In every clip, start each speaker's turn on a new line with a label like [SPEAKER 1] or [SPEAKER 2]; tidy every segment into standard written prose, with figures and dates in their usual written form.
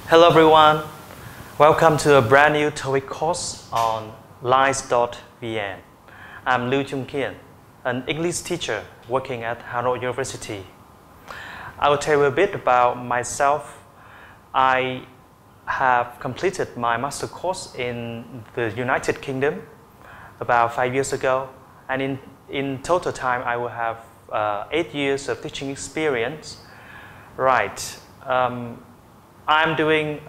[SPEAKER 1] Hello everyone, welcome to a brand new TOEIC course on Lize.vn. I'm Kiên, an English teacher working at Harvard University. I will tell you a bit about myself. I have completed my master course in the United Kingdom about 5 years ago, and in total time I will have 8 years of teaching experience. Right. I'm doing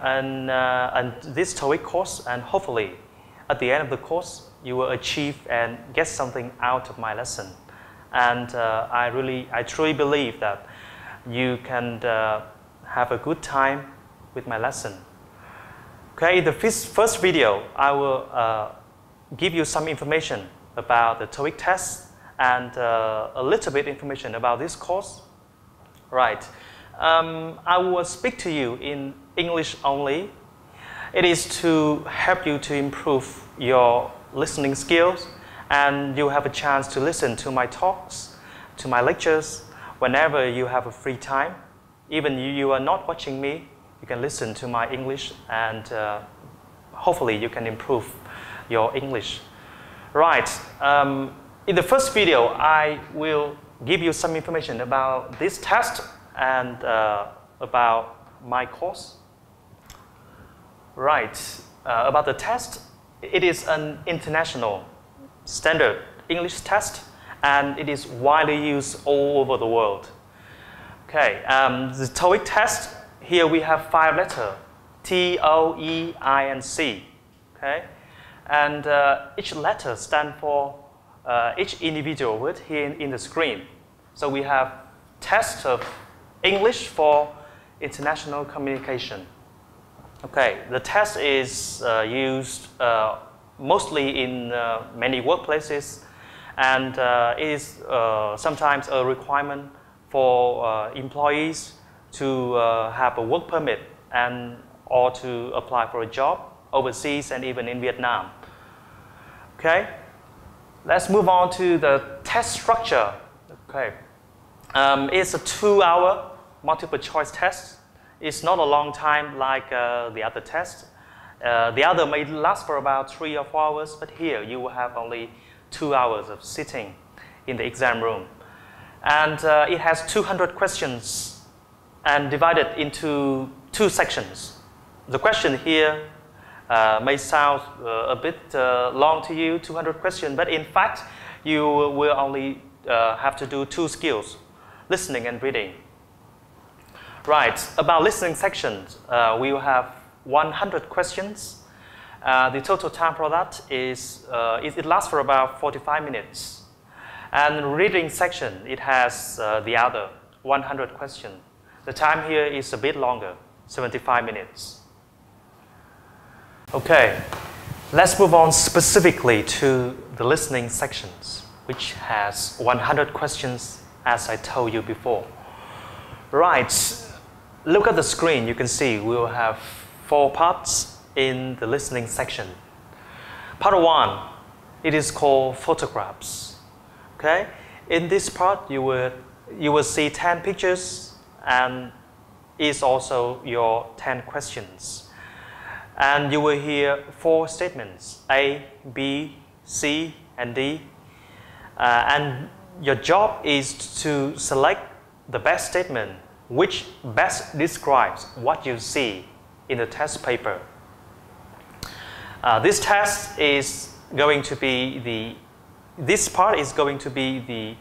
[SPEAKER 1] this TOEIC course, and hopefully at the end of the course you will achieve and get something out of my lesson. And I truly believe that you can have a good time with my lesson. Okay, in the first video I will give you some information about the TOEIC test and a little bit information about this course. Right. I will speak to you in English only. It is to help you to improve your listening skills, and you have a chance to listen to my talks, to my lectures, whenever you have a free time. Even you are not watching me, you can listen to my English, and hopefully you can improve your English. Right. In the first video, I will give you some information about this test and about my course. Right, about the test, it is an international standard English test, and it is widely used all over the world. Okay, the TOEIC test, here we have 5 letters, TOEIC, okay? And each letter stands for each individual word here in the screen. So we have test of English for international communication. Okay, the test is used mostly in many workplaces, and is sometimes a requirement for employees to have a work permit or to apply for a job overseas and even in Vietnam. Okay, let's move on to the test structure. Okay, it's a 2-hour multiple choice test. It's not a long time like the other test. The other may last for about 3 or 4 hours, but here you will have only 2 hours of sitting in the exam room. And it has 200 questions and divided into 2 sections. The question here may sound a bit long to you, 200 questions, but in fact you will only have to do 2 skills, listening and reading. Right, about listening sections, we will have 100 questions. The total time for that is, it lasts for about 45 minutes. And reading section, it has the other 100 questions. The time here is a bit longer, 75 minutes. Okay, let's move on specifically to the listening sections, which has 100 questions, as I told you before. Right. Look at the screen, you can see we will have 4 parts in the listening section. Part 1, it is called photographs. Okay? In this part, you will see 10 pictures, and is also your 10 questions. And you will hear 4 statements, A, B, C, and D. And your job is to select the best statement which best describes what you see in the test paper. This test is going to be this part is going to be the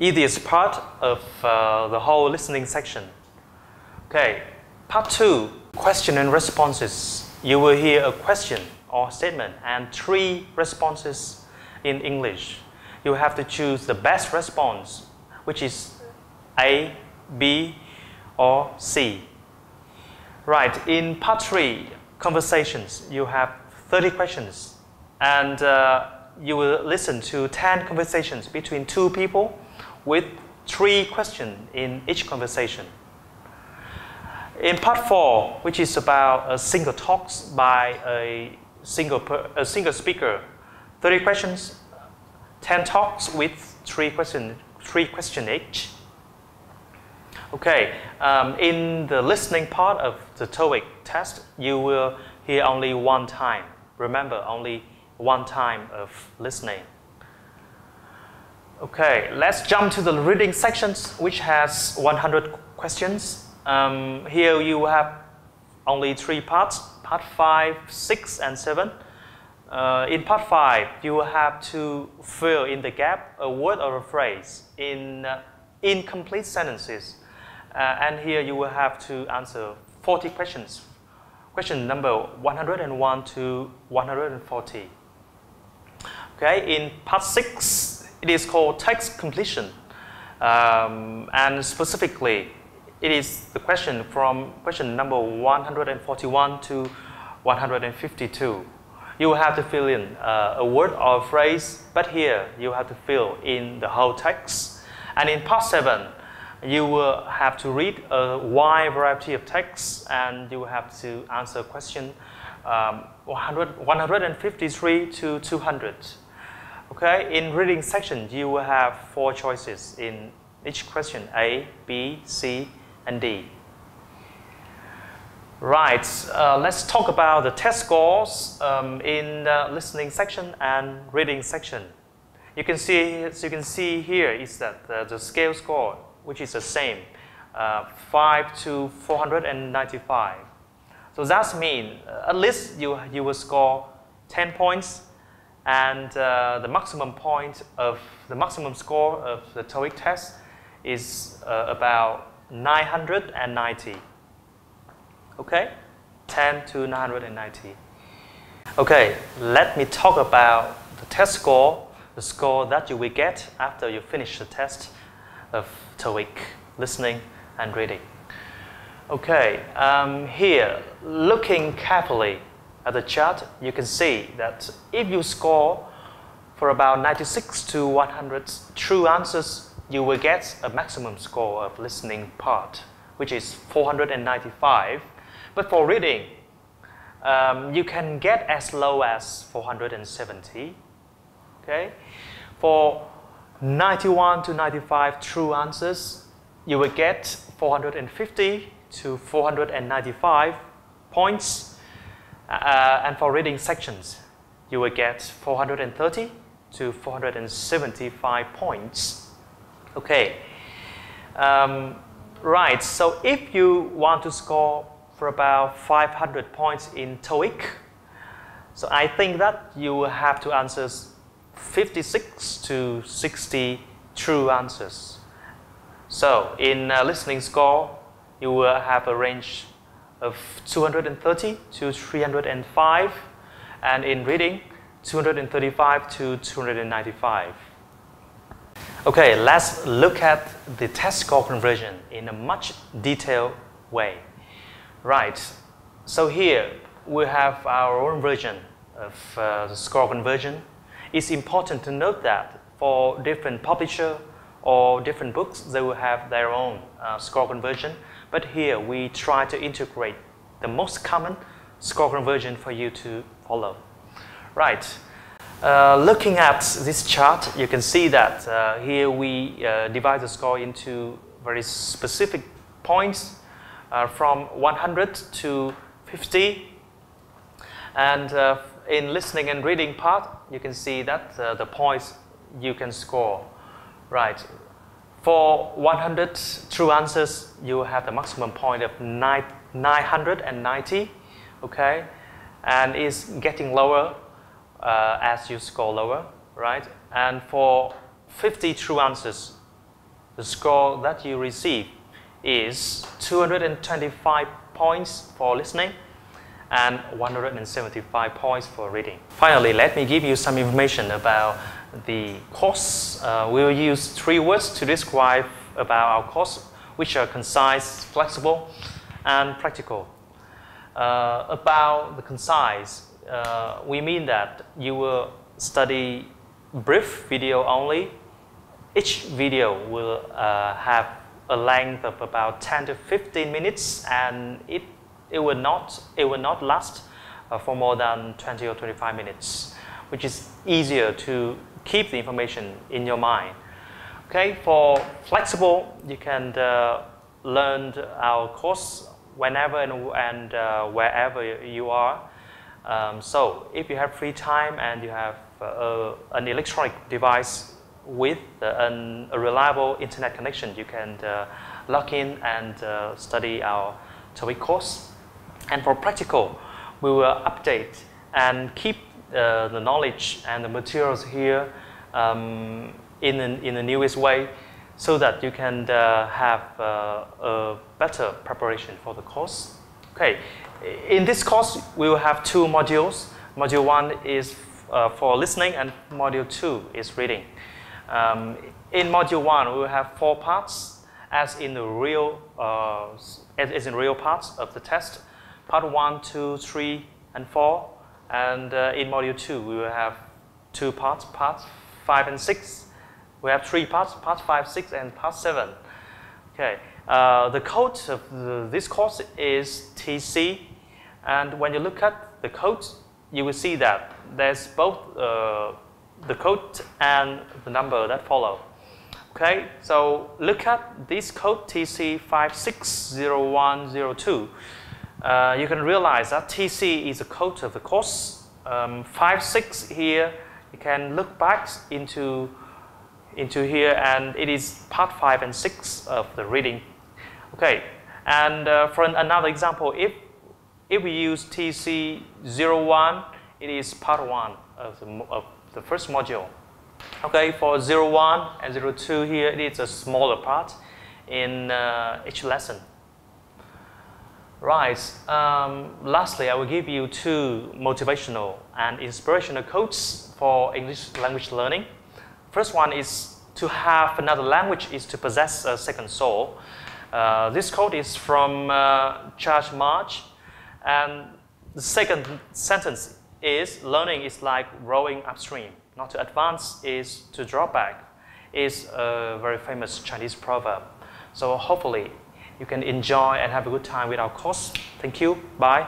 [SPEAKER 1] easiest part of the whole listening section. Okay, part 2, question and responses. You will hear a question or statement and 3 responses in English. You have to choose the best response, which is A, B, or C. Right, in part 3, conversations, you have 30 questions, and you will listen to 10 conversations between 2 people with 3 questions in each conversation. In part 4, which is about single talks by a single speaker, 30 questions, 10 talks with 3 questions each. Okay, in the listening part of the TOEIC test, you will hear only one time. Remember, only one time of listening. Okay, let's jump to the reading sections, which has 100 questions. Here you have only 3 parts, part 5, 6, and 7. In part 5, you will have to fill in the gap a word or a phrase in incomplete sentences. And here you will have to answer 40 questions. Question number 101 to 140. Okay, in part 6, it is called text completion. And specifically, it is the question from question number 141 to 152. You will have to fill in a word or a phrase, but here you have to fill in the whole text. And in part 7, you will have to read a wide variety of texts, and you will have to answer question 153 to 200. Okay, in reading section, you will have 4 choices in each question: A, B, C, and D. Right, let's talk about the test scores in the listening section and reading section. You can see here is that the scale score, which is the same, 5 to 495. So that means at least you will score 10 points, and the maximum score of the TOEIC test is about 990. Okay, 10 to 990. Okay, let me talk about the test score, the score that you will get after you finish the test of TOEIC listening and reading. Okay, here, looking carefully at the chart, you can see that if you score for about 96 to 100 true answers, you will get a maximum score of listening part, which is 495. But for reading, you can get as low as 470. Okay, for 91 to 95 true answers, you will get 450 to 495 points. And for reading sections, you will get 430 to 475 points. Okay, right, so if you want to score for about 500 points in TOEIC, so I think that you will have to answer 56 to 60 true answers. So in listening score, you will have a range of 230 to 305, and in reading, 235 to 295. Okay, let's look at the test score conversion in a much detailed way. Right, so here we have our own version of the score conversion. It's important to note that for different publisher or different books, they will have their own score conversion. But here we try to integrate the most common score conversion for you to follow. Right, looking at this chart, you can see that here we divide the score into very specific points from 100 to 50. And in listening and reading part, you can see that the points you can score. Right. For 100 true answers, you have the maximum point of 990. Okay, and it's getting lower as you score lower. Right. And for 50 true answers, the score that you receive is 225 points for listening and 175 points for reading. Finally, let me give you some information about the course. We will use 3 words to describe about our course, which are concise, flexible, and practical. About the concise, we mean that you will study brief video only. Each video will have a length of about 10 to 15 minutes, and it will not last for more than 20 or 25 minutes, which is easier to keep the information in your mind. Okay, for flexible, you can learn our course whenever and wherever you are. So if you have free time and you have an electronic device with a reliable internet connection, you can log in and study our TOEIC course. And for practical, we will update and keep the knowledge and the materials here in the newest way, so that you can have a better preparation for the course. Okay, in this course we will have 2 modules. Module 1 is for listening and Module 2 is reading. In Module 1 we will have 4 parts as in the real parts of the test. Part 1, 2, 3 and 4, and in Module 2 we will have 2 parts, parts 5 and 6. We have 3 parts, part 5, 6 and part 7. Okay, the code of this course is TC, and when you look at the code, you will see that there's both the code and the number that follow. Okay, so look at this code TC560102. You can realize that TC is a code of the course. 56 here, you can look back into here, and it is part 5 and 6 of the reading. Okay, and for another example, if we use TC01, it is part 1 of the first module. Okay, for 01 and 02 here, it is a smaller part in each lesson. Right, lastly, I will give you 2 motivational and inspirational quotes for English language learning. First one is, to have another language is to possess a second soul. This quote is from Charles March, and the second sentence is, learning is like rowing upstream. Not to advance is to draw back. It's a very famous Chinese proverb. So hopefully you can enjoy and have a good time with our course. Thank you. Bye.